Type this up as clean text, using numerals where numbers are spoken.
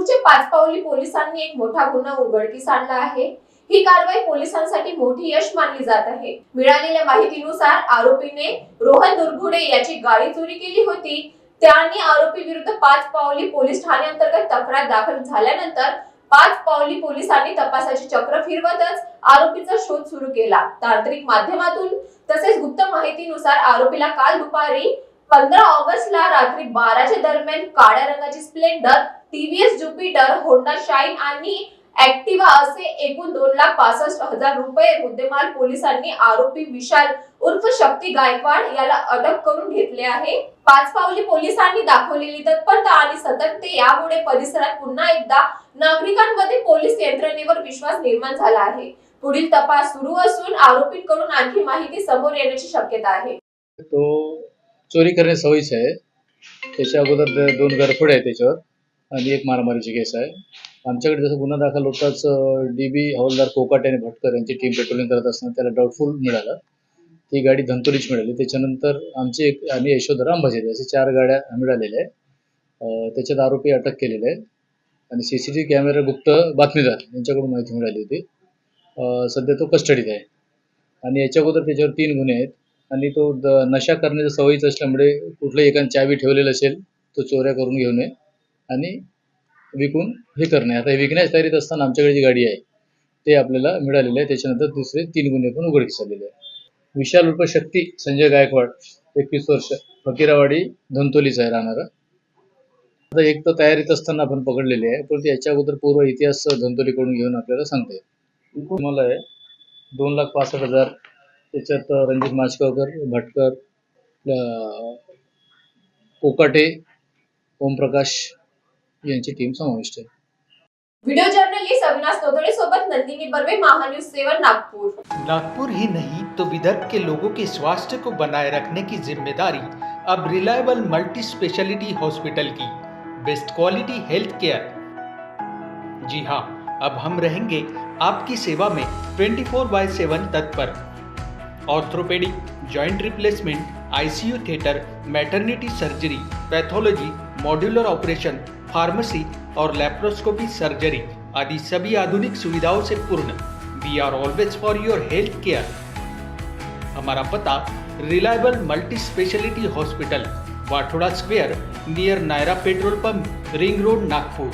नागपूरचे पाचपावली पोलिसांनी एक मोठा गुन्हा उघडकीस आणला आहे। ही कारवाई पोलिसांसाठी मोठी यश मानली जात आहे। मिळालेल्या माहितीनुसार आरोपीने रोहन दुर्गुडे याची गाडी चोरी केली होती। त्यांनी आरोपी विरुद्ध पाचपावली पोलीस ठाणे अंतर्गत तक्रार दाखल झाल्यानंतर पाचपावली पोलिसांनी तपासाची चक्र फिरवतच आरोपीचा शोध सुरू केला। तांत्रिक माध्यमातून तसेच गुप्त माहितीनुसार आरोपीला काल दुपारी 15 ऑगस्टला रात्री 12च्या दरम्यान काळ्या रंगाची Splendor, TVS Jupiter, Honda shine आणि ऍक्टिवा असे एकूण 2,65,000 रुपये मुद्देमाल पोलिसांनी आरोपी विशाल उर्फ शक्ती गायकवाड याला अटक करून घेतले आहे। पाचपावली पोलिसांनी दाखवलेली तत्परता आणि सतर्कते यामुळे परिसरात पुन्हा एकदा नागरिकांमध्ये पोलीस यंत्रणेवर विश्वास निर्माण झाला आहे। पुढील तपास सुरू असून आरोपींकडून आणखी माहिती समोर येण्याची शक्यता आहे। तो चोरी करणे सवयीचे आहे। त्याच्या अगोदर 2 गरफड आहे त्याच्यावर आणि एक मारामारीची केस आहे। आमच्याकडे जसं गुन्हा दाखल होताच DB हवालदार कोकाटे आणि भटकर यांची टीम पेट्रोलिंग करत असताना त्याला डाऊटफुल मिळालं। ती गाडी धंतोलीची मिळाली। त्याच्यानंतर आमची एक आणि यशोधरा अंबाझरी असे 4 गाड्या मिळालेल्या आहेत। त्याच्यात आरोपी अटक केलेले आहे आणि CCTV कॅमेरा गुप्त बातमीदार यांच्याकडून माहिती मिळाली होती। सध्या तो कस्टडीत आहे आणि याच्या अगोदर त्याच्यावर 3 गुन्हे आहेत आणि तो नशा करण्याच्या सवयीचा असल्यामुळे कुठल्याही एकाने चावी ठेवलेला असेल तो चोऱ्या करून घेऊ नये आणि विकून हे करणे। आता हे विकण्याच्या तयारीत असताना आमच्याकडे जी गाडी आहे ते आपल्याला मिळालेली आहे। त्याच्यानंतर दुसरे 3 गुन्हे पण उघडकीस आलेले आहे। विशाल उर्फ शक्ती संजय गायकवाड 21 वर्ष, फकीरावाडी धंतोलीचा आहे राहणारा। आता एक तर तयारीत असताना आपण पकडलेले आहे, पण याच्या अगोदर पूर्व इतिहास धंतोलीकडून घेऊन आपल्याला सांगता येईल। तुम्हाला आहे 2,65,000, त्याच्यात रणजित माचगावकर, भटकर, कोकाटे, ओमप्रकाश यांची टीम समाविष्ट आहे। वीडियो जर्नलिस्ट अविनाश तोतड़े सोबत नंदिनी बर्वे, महान्यूज 7 नागपुर। नागपुर ही नहीं तो विदर्भ के लोगों के स्वास्थ्य को बनाए रखने की जिम्मेदारी अब रिलायबल मल्टी स्पेशलिटी हॉस्पिटल की। Best quality health care. जी हाँ, अब हम रहेंगे आपकी सेवा में 24/7 तत्पर। Orthopaedic, joint replacement, ICU theatre, maternity surgery, pathology, modular operation, pharmacy और लैप्रोस्कोपी सर्जरी आदि सभी आधुनिक सुविधाओं से पूर्ण। We are always for your health care. हमारा पता reliable multi speciality hospital, Wathoda square, near Nayara petrol pump, ring road, Nagpur.